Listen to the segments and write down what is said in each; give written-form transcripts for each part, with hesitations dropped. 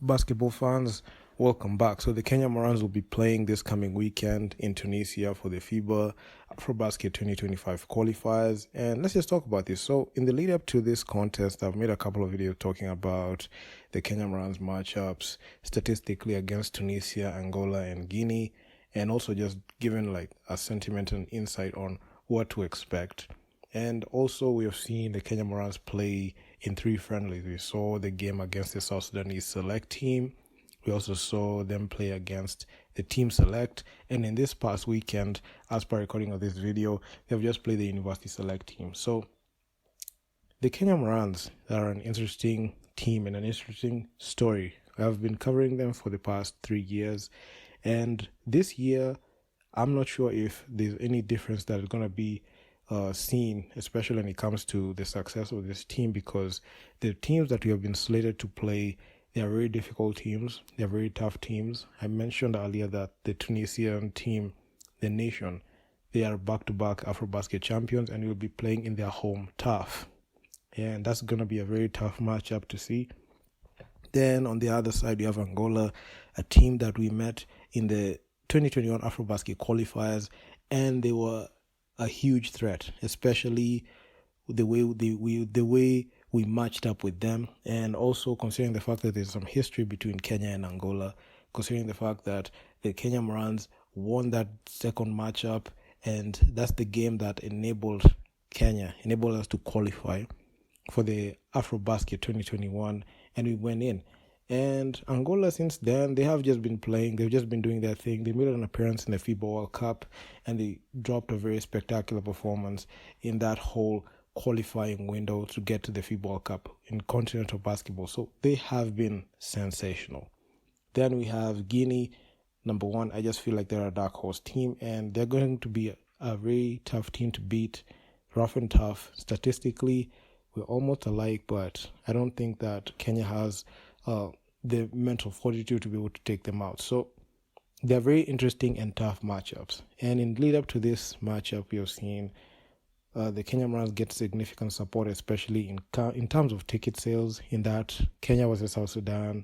Basketball fans, welcome back. So the Kenyan Morans will be playing this coming weekend in Tunisia for the FIBA Afrobasket 2025 qualifiers. And let's just talk about this. So in the lead up to this contest, I've made a couple of videos talking about the Kenyan Morans matchups statistically against Tunisia, Angola, and Guinea, and also just giving like a sentiment and insight on what to expect. And also, we have seen the Kenyan Morans play in 3 friendlies. We saw the game against the South Sudanese Select team. We also saw them play against the Team Select. And in this past weekend, as per recording of this video, they've just played the University Select team. So the Kenyan Morans are an interesting team and an interesting story. I've been covering them for the past 3 years. And this year, I'm not sure if there's any difference that is going to be seen, especially when it comes to the success of this team, because the teams that we have been slated to play, they are very difficult teams. They're very tough teams. I mentioned earlier that the Tunisian team, the nation, they are back-to-back Afrobasket champions and will be playing in their home turf. And that's going to be a very tough matchup to see. Then on the other side, you have Angola, a team that we met in the 2021 Afrobasket qualifiers, and they were a huge threat, especially the way we matched up with them, and also considering the fact that there's some history between Kenya and Angola, considering the fact that the Kenyan Morans won that second matchup, and that's the game that enabled us to qualify for the Afrobasket 2021, and we went in. And Angola, since then, they have just been playing. They've just been doing their thing. They made an appearance in the FIBA World Cup, and they dropped a very spectacular performance in that whole qualifying window to get to the FIBA World Cup in continental basketball. So they have been sensational. Then we have Guinea, number 1. I just feel like they're a dark horse team, and they're going to be a very tough team to beat, rough and tough. Statistically, we're almost alike, but I don't think that Kenya has the mental fortitude to be able to take them out. So they're very interesting and tough matchups. And in lead up to this matchup, we have seen the Kenyan Morans get significant support, especially in terms of ticket sales, in that Kenya versus South Sudan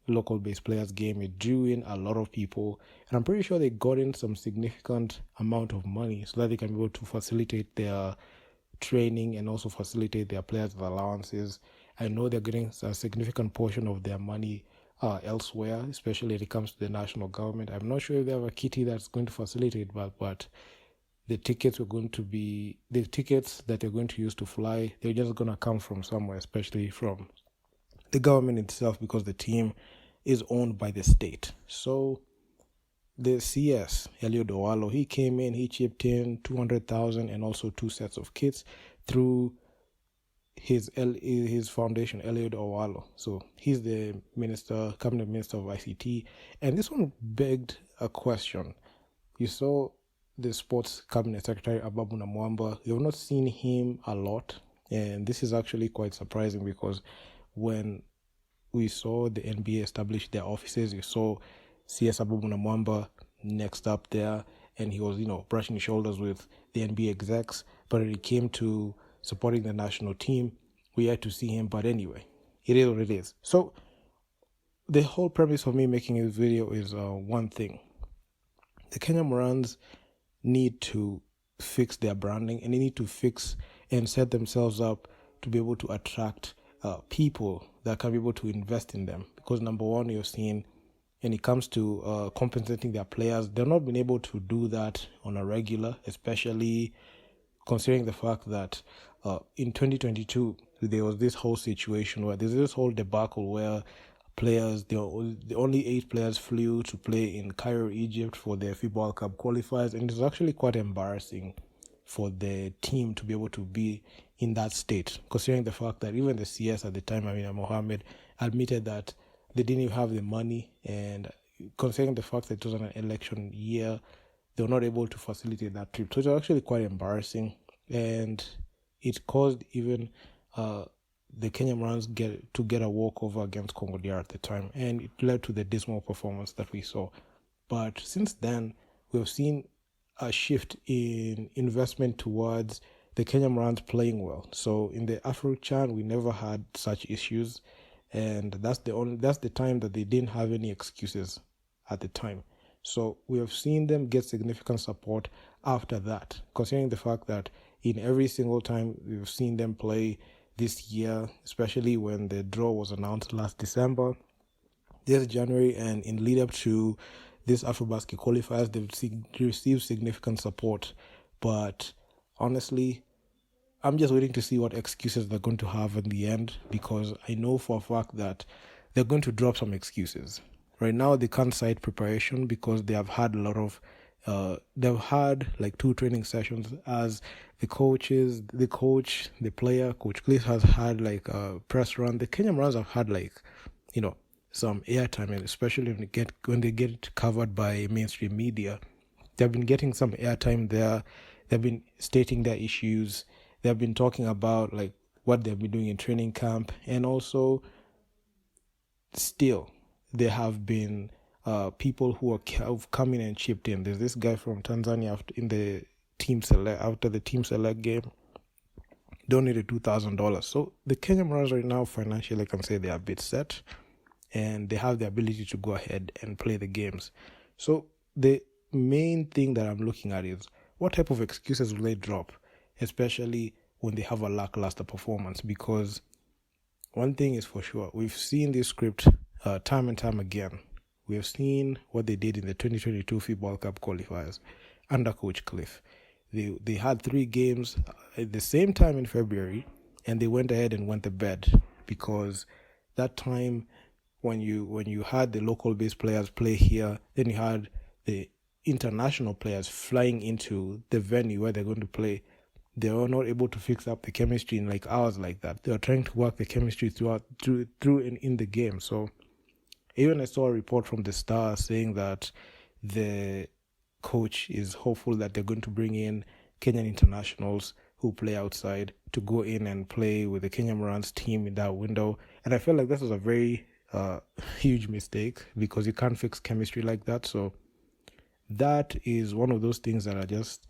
local-based players game. It drew in a lot of people, and I'm pretty sure they got in some significant amount of money so that they can be able to facilitate their training and also facilitate their players' allowances. I know they're getting a significant portion of their money elsewhere, especially when it comes to the national government. I'm not sure if they have a kitty that's going to facilitate, but the tickets that they're going to use to fly, they're just going to come from somewhere, especially from the government itself, because the team is owned by the state. So the CS, Eliud Owalo, he came in, he chipped in $200,000 and also 2 sets of kits through his foundation, Eliud Owalo. So he's the cabinet minister of ICT. And this one begged a question. You saw the sports cabinet secretary, Ababu Namwamba. You've not seen him a lot. And this is actually quite surprising, because when we saw the NBA establish their offices, you saw CS Ababu Namwamba next up there, and he was, brushing shoulders with the NBA execs. But when it came to supporting the national team, we had to see him. But anyway, it is what it is. So the whole premise of me making this video is one thing. The Kenyan Morans need to fix their branding, and they need to fix and set themselves up to be able to attract people that can be able to invest in them. Because number 1, you're seeing when it comes to compensating their players, they've not been able to do that on a regular, especially considering the fact that in 2022, there was this whole situation where there's this whole debacle where players, the only 8 players flew to play in Cairo, Egypt for the FIBA World Cup qualifiers, and it was actually quite embarrassing for the team to be able to be in that state, considering the fact that even the CS at the time, Amina Mohammed, admitted that they didn't even have the money, and considering the fact that it was an election year, they were not able to facilitate that trip. So it was actually quite embarrassing, and it caused even the Kenyan Morans to get a walkover against Congo DR at the time, and it led to the dismal performance that we saw. But since then, we have seen a shift in investment towards the Kenyan Morans playing well. So in the Afro Chan, we never had such issues. and that's the time that they didn't have any excuses at the time. So we have seen them get significant support after that, considering the fact that in every single time we've seen them play this year, especially when the draw was announced last December, this January, and in lead up to this Afrobasket qualifiers, they've received significant support. But honestly, I'm just waiting to see what excuses they're going to have in the end, because I know for a fact that they're going to drop some excuses. Right now, they can't cite preparation because they have had a lot of, they've had like 2 training sessions as the coach, the player, Coach Cliff has had like a press run. The Kenyan Morans have had like, some airtime, and especially when they get covered by mainstream media, they've been getting some airtime there. They've been stating their issues. They've been talking about like what they've been doing in training camp, and also still there have been people who have come in and chipped in. There's this guy from Tanzania after the team select game donated $2,000. So the Kenyan Morans right now financially, I can say they are a bit set, and they have the ability to go ahead and play the games. So the main thing that I'm looking at is what type of excuses will they drop, especially when they have a lackluster performance. Because one thing is for sure, we've seen this script time and time again. We have seen what they did in the 2022 FIBA World Cup qualifiers under Coach Cliff. They had 3 games at the same time in February, and they went ahead and went to bed, because that time when you had the local based players play here, then you had the international players flying into the venue where they're going to play. They were not able to fix up the chemistry in like hours like that. They were trying to work the chemistry through and in the game. So even I saw a report from the Star saying that the coach is hopeful that they're going to bring in Kenyan internationals who play outside to go in and play with the Kenya Morans team in that window. And I felt like this was a very huge mistake, because you can't fix chemistry like that. So that is one of those things that are just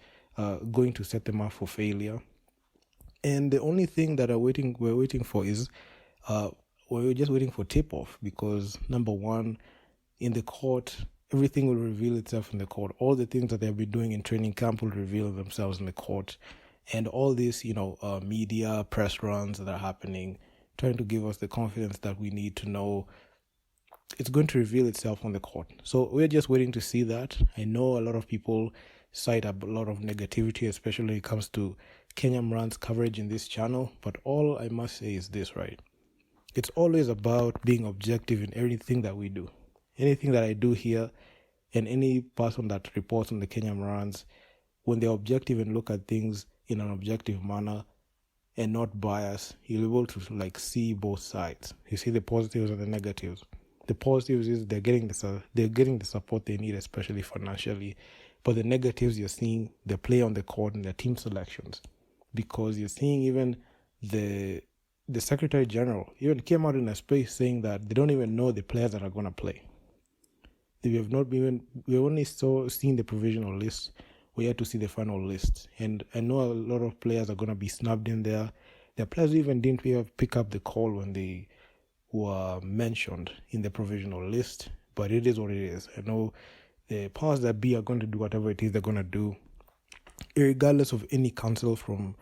going to set them up for failure. And the only thing that we're waiting for is we're just waiting for tip-off, because number one, in the court, everything will reveal itself in the court. All the things that they've been doing in training camp will reveal themselves in the court. And all these, media press runs that are happening, trying to give us the confidence that we need to know, it's going to reveal itself on the court. So we're just waiting to see that. I know a lot of people cite a lot of negativity, especially when it comes to Kenyan Morans coverage in this channel. But all I must say is this, right? It's always about being objective in everything that we do. Anything that I do here, and any person that reports on the Kenyan Morans, when they're objective and look at things in an objective manner and not biased, you're able to see both sides. You see the positives and the negatives. The positives is they're getting the support they need, especially financially. But the negatives, you're seeing the play on the court and the team selections, because you're seeing even the Secretary General even came out in a space saying that they don't even know the players that are going to play. We've only seen the provisional list. We had to see the final list, and I know a lot of players are going to be snubbed in there. The players even didn't pick up the call when they were mentioned in the provisional list, but it is what it is. I know the powers that be are going to do whatever it is they're going to do, regardless of any counsel from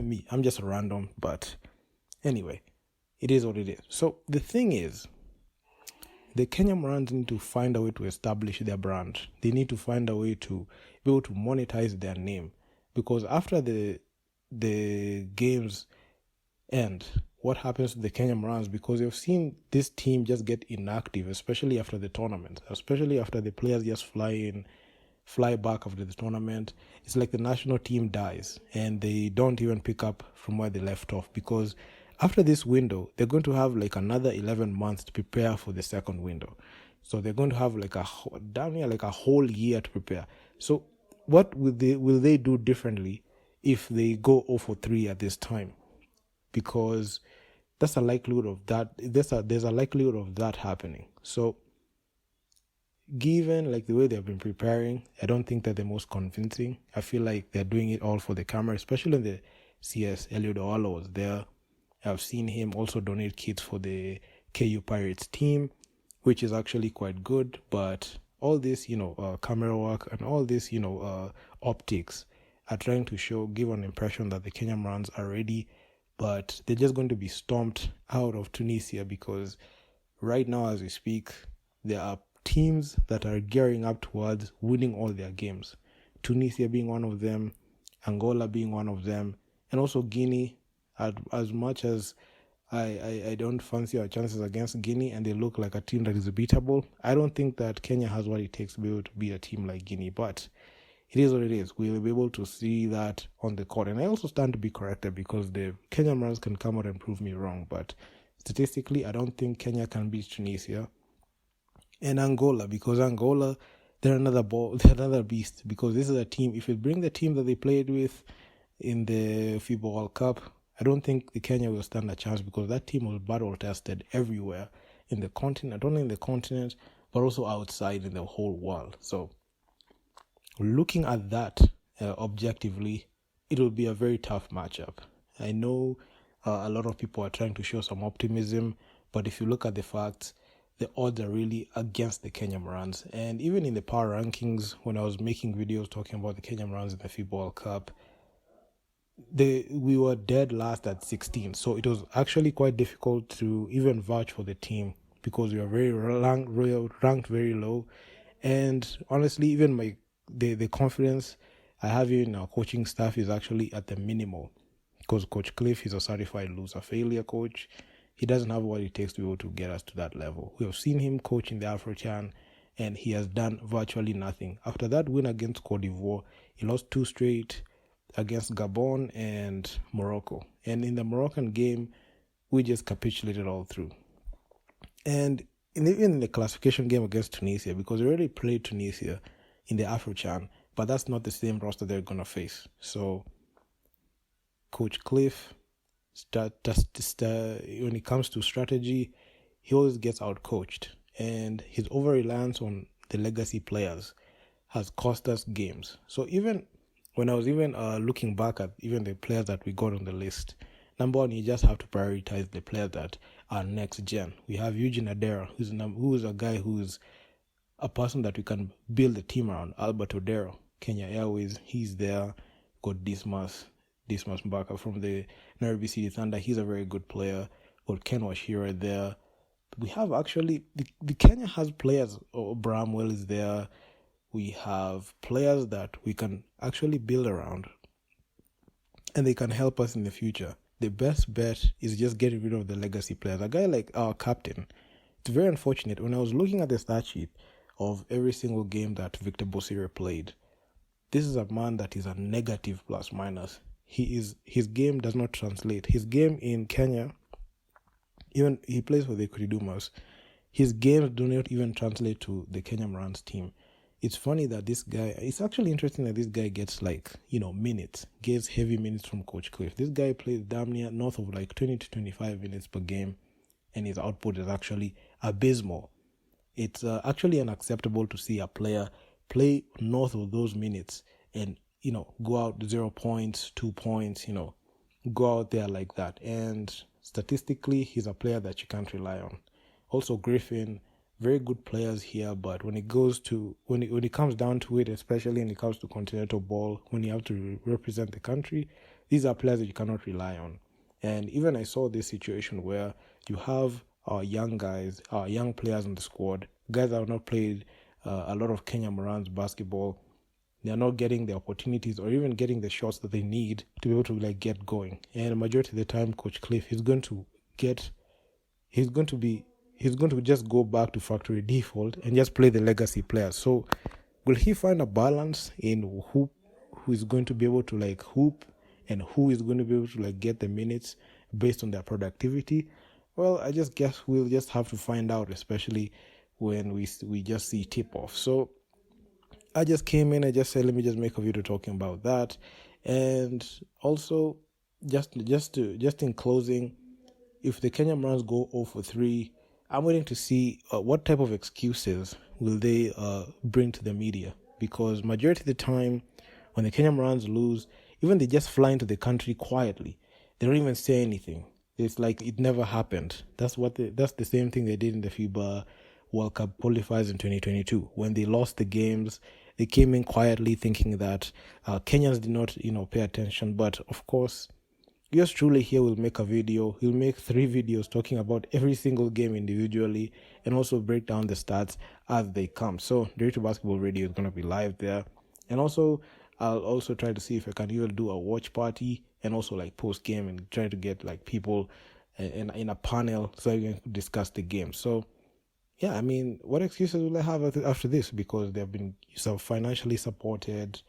me. I'm just random, but anyway, it is what it is. So the thing is, the Kenyan Morans need to find a way to establish their brand. They need to find a way to be able to monetize their name, because after the games end, what happens to the Kenyan Morans? Because you've seen this team just get inactive, especially after the tournament, especially after the players just fly back after the tournament. It's like the national team dies and they don't even pick up from where they left off, because after this window, they're going to have another 11 months to prepare for the second window. So they're going to have damn near a whole year to prepare. So what will they do differently if they go 0-3 at this time? Because that's a likelihood of that. There's a likelihood of that happening. So given the way they've been preparing, I don't think that they're most convincing. I feel like they're doing it all for the camera, especially in the CS. Eliud Owalo was there. I've seen him also donate kits for the KU Pirates team, which is actually quite good. But all this, camera work and all this, optics are trying to give an impression that the Kenyan Morans are ready, but they're just going to be stomped out of Tunisia because right now, as we speak, there are teams that are gearing up towards winning all their games. Tunisia being one of them, Angola being one of them, and also Guinea. As much as I don't fancy our chances against Guinea and they look like a team that is beatable, I don't think that Kenya has what it takes to be able to beat a team like Guinea. But it is what it is. We'll be able to see that on the court. And I also stand to be corrected because the Kenyan Morans can come out and prove me wrong. But statistically, I don't think Kenya can beat Tunisia and Angola, because Angola, they're another beast. Because this is a team, if you bring the team that they played with in the FIBA World Cup, I don't think the Kenya will stand a chance because that team was battle tested everywhere in the continent, not only in the continent, but also outside in the whole world. So looking at that objectively, it will be a very tough matchup. I know a lot of people are trying to show some optimism, but if you look at the facts, the odds are really against the Kenya Morans. And even in the power rankings, when I was making videos talking about the Kenya Morans in the FIBA World Cup, we were dead last at 16. So it was actually quite difficult to even vouch for the team because we were ranked very low. And honestly, even the confidence I have in our coaching staff is actually at the minimal, because Coach Cliff is a certified loser failure coach. He doesn't have what it takes to be able to get us to that level. We have seen him coach in the AfroChan, and he has done virtually nothing. After that win against Cote d'Ivoire, he lost 2 straight against Gabon and Morocco. And in the Moroccan game, we just capitulated all through. And even in the classification game against Tunisia, because we already played Tunisia in the AfroChan, but that's not the same roster they're going to face. So Coach Cliff, when it comes to strategy, he always gets out-coached. And his over-reliance on the legacy players has cost us games. So even when I was looking back at even the players that we got on the list, number one, you just have to prioritize the players that are next gen. We have Eugene Adera, who is a guy who's a person that we can build a team around. Albert Odero, Kenya Airways, he's there. Got Dismas Mbaka from the Nairobi City Thunder. He's a very good player. Got Ken Washira there. We have actually, the Kenya has players. Bramwell is there. We have players that we can actually build around, and they can help us in the future. The best bet is just getting rid of the legacy players. A guy like our captain, it's very unfortunate. When I was looking at the stat sheet of every single game that Victor Bosire played, this is a man that is a negative plus minus. His game does not translate. His game in Kenya, even he plays for the Kuridumas, his games do not even translate to the Kenya Morans team. It's funny that it's actually interesting that this guy gets minutes, gets heavy minutes from Coach Cliff. This guy plays damn near north of 20 to 25 minutes per game, and his output is actually abysmal. It's actually unacceptable to see a player play north of those minutes and, go out 0 points, 2 points, go out there like that. And statistically, he's a player that you can't rely on. Also, Griffin, very good players here, but when it comes down to it, especially when it comes to continental ball, when you have to represent the country, these are players that you cannot rely on. And even I saw this situation where you have our young guys, our young players in the squad, guys that have not played a lot of Kenya Morans basketball. They are not getting the opportunities or even getting the shots that they need to be able to get going. And the majority of the time, Coach Cliff, he's going to just go back to factory default and just play the legacy players. So will he find a balance in who is going to be able to hoop and who is going to be able to get the minutes based on their productivity? Well, I just guess we'll just have to find out, especially when we just see tip-off. So I just came in and just said, let me just make a video talking about that. And also, just in closing, if the Kenya Morans go 0 for 3, I'm waiting to see what type of excuses will they bring to the media. Because majority of the time, when the Kenya Morans lose, even they just fly into the country quietly. They don't even say anything. It's like it never happened. That's the same thing they did in the FIBA World Cup qualifiers in 2022. When they lost the games, they came in quietly thinking that Kenyans did not, pay attention. But of course, yours truly here will make a video. He'll make 3 videos talking about every single game individually and also break down the stats as they come. So Director Basketball Radio is going to be live there. And also, I'll also try to see if I can either do a watch party and also like post game and try to get like people in a panel so we can discuss the game. So yeah, I mean, what excuses will I have after this? Because they have been financially supported.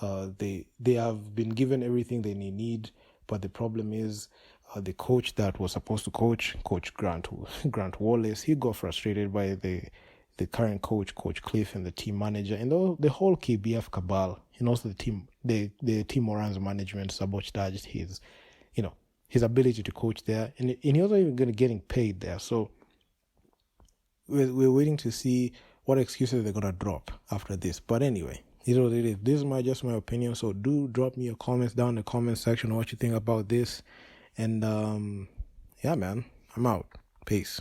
They have been given everything they need, but the problem is the coach that was supposed to coach Grant Wallace, he got frustrated by the current coach Cliff, and the team manager, and the whole KBF cabal, and also the team Morans management sabotaged his ability to coach there, and he wasn't even getting paid there. So we're waiting to see what excuses they're gonna drop after this. But anyway, it is what it is. This is just my opinion. So do drop me your comments down in the comment section on what you think about this. And yeah, man, I'm out. Peace.